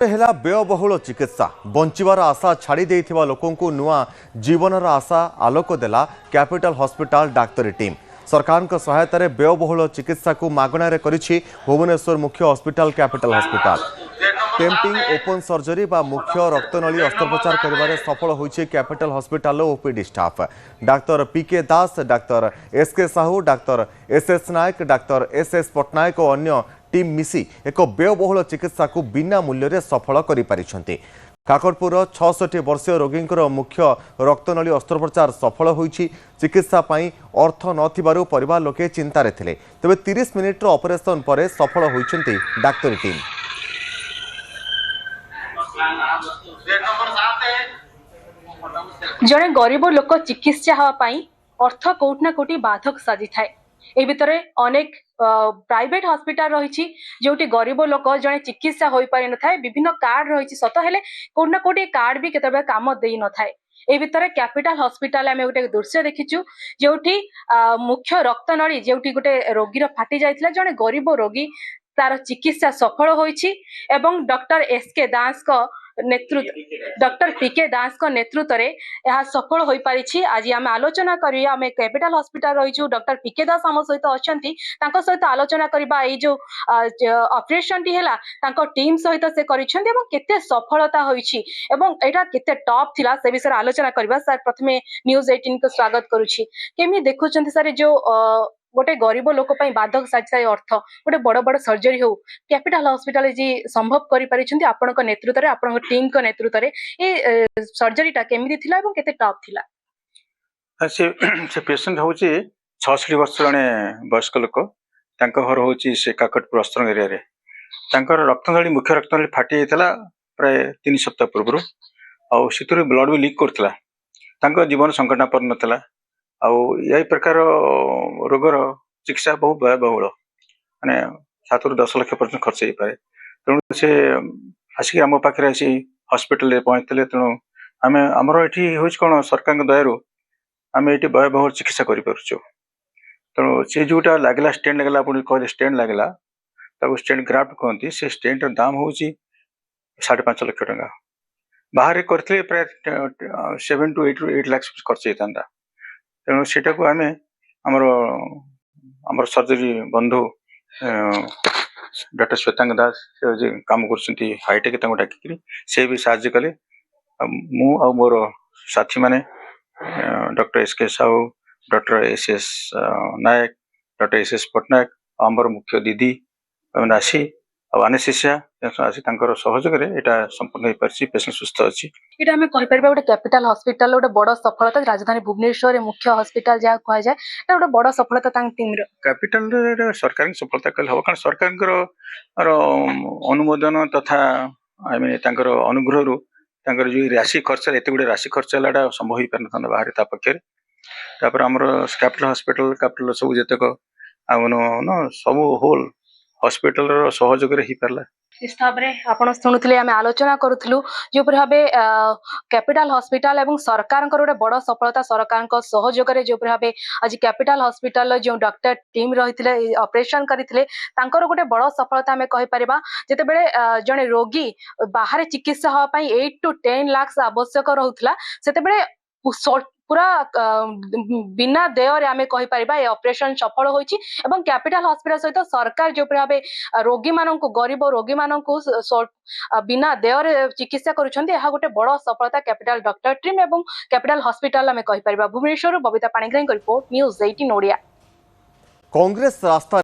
हेला व्ययबहुल चिकित्सा बंचार आशा छाड़ी देथिबा लोकंकु नुआ जीवनर आशा आलोक देला कैपिटल हॉस्पिटल डाक्तरी टीम। सरकार सहायता व्ययबहुल चिकित्सा को मागणार करिछि भुवनेश्वर मुख्य हॉस्पिटल कैपिटल हॉस्पिटल। टेम्पिंग ओपन सर्जरी बा मुख्य रक्तनली अस्त्रोपचार करिबारे सफल होइछि capital hospital OPD staff. Doctor PK Das, doctor SK Sahu, doctor SS Nayak, doctor SS Patnaik और अन्य टीम मिसी एक व्ययबहुल चिकित्सा को बिना मूल्य सफल करि पारिछन्ति। काकड़पुर 66 वर्षीय रोगी मुख्य रक्तनली अस्त्रोपचार सफल होइछि। चिकित्सा पाई अर्थ नथिबारु परिवार लोके चिंतारे थिले, तबे 30 मिनिट ऑपरेशन पर सफल होइछन्ति डाक्तरी टीम। जड़े गरीब लोक चिकित्सा हाँपाई अर्थ कोटना कोटी बाधक साजी थाए। ए भितर अनेक प्राइवेट हॉस्पिटल रही जो गरीब लोक जड़े चिकित्सा हो पारि न थाए। विभिन्न कार्ड रही सत हेले कोटना कोटी कार्ड भी केते काम दे न थाए। ए भितर कैपिटल हॉस्पिटल आमे गोटे दृश्य देखिचु जो मुख्य रक्तनली जो गोटे रोगीर फाटी जाइथिला। जड़े गरीब रोगी तार चिकित्सा सफल होइछि एवं डॉक्टर एसके दास को नेतृत्व डॉक्टर पीके दास को नेतृत्व रे यह सफल हो पारिछि। आज आम आलोचना करिया आम कैपिटल हॉस्पिटल रही डॉक्टर पीके दास आम सहित अछंती तांको सहित आलोचना करबा ए जो ऑपरेशन टी हैला तांको टीम सहित से करिछन्ती एवं केते सफलता होइछि एवं एटा केते टॉप थिला से विषय आलोचना करबा। सर प्रथमे न्यूज 18 को स्वागत करूछि। केमी देखुछन्ती सर जो गोटे गरीब लोक बाधक साजिଥାଏ अर्थ गोटे बड़ बड़ सर्जरी हो कैपिटल हॉस्पिटल जी संभव करि पारिछन्ती आपनक नेतृत्व रे आपनक टीम को नेतृत्व रे ए सर्जरी टा केमिति थिला एवं केते टॉप थिला। से पेशेंट होची 66 वर्ष जने वयस्क लोक तांको घर होची से काकटपुर अस्त्रंग एरिया रे तांकर रक्तनली मुख्य रक्तनली फाटी जायतला प्राय 3 सप्ताह पूर्व आ सितुर ब्लड भी लीक करतला। तांको जीवन संकटापन्न नतला यही प्रकार रोगर चिकित्सा बहुत व्ययबहुल माने 7 ରୁ 10 लाख पर्यंत खर्च हो पाए। तेणु से आसिक आम पाखे आसी हॉस्पिटल पहुंचते तेणु आम आमर ये हूँ कौन सरकार दयारू आम ये व्ययबहुल चिकित्सा करूँ। तेणु से जोटा लगला स्टेंट लगला पुणी कहले स्टेंट लगला स्टेंट ग्राफ्ट कहती से स्टेंट दाम हूँ 5.5 लाख टका बाहर करते प्राय 7 to 8 लाख खर्च होता। तेणु सेटा को आमे आमर सर्जरी बंधु डॉक्टर श्वेतांग दास से काम कर हाईटेक डाकिक से भी साहाଯ୍य कले। मु आ मोर साथी माने doctor SK Sahu, doctor SS Nayak, doctor SS Patnaik आमर मुख्य दीदी आसी आनेसिया आसी सहयोग संपूर्ण हो पार्सी। पेशेंट सुस्थ अच्छी एटा हमें कहि परबा गोटे कैपिटल हॉस्पिटल गोटे बड़ सफलता राजधानी भुवनेश्वर मुख्य हॉस्पिटल जहाँ कह जाए एटा गोटे बड़ सफलता तांग टीम रो कैपिटल सरकार सफलता कहले हो कारण सरकार अनुमोदन तथा अनुग्रह रु जो राशि खर्च एत गुड़े राशि खर्च है संभव हो पार ना बाहर ता पक्षे कैपिटल हॉस्पिटल कैपिटल सब जतक सब होल हॉस्पिटल सहयोग ही पारला। इस भाव में आपण शुणुले आम आलोचना करूँ जो भाव कैपिटल हॉस्पिटल एवं सरकार गोटे बड़ सफलता सरकार सहयोग जो भाव आज कैपिटल हॉस्पिटल जो डॉक्टर टीम रही ऑपरेशन करते गोटे बड़ सफलता आम कहीपर जिते जड़े रोगी बाहर चिकित्सा हाँपाई 8 to 10 लाख आवश्यक रोला से पूरा बिना देय आम कहीपर ऑपरेशन सफल होइछि एवं कैपिटल हॉस्पिटल सहित सरकार जो भाव रोगी मानक गरीब रोगी मानक बिना देय चिकित्सा करुछन्ति यह गोटे बड़ सफलता कैपिटल डॉक्टर टीम एवं कैपिटल हॉस्पिटल आम कहीपर। Bhubaneswar Babita Panigrahi report news 18 Odia. कांग्रेस रास्ता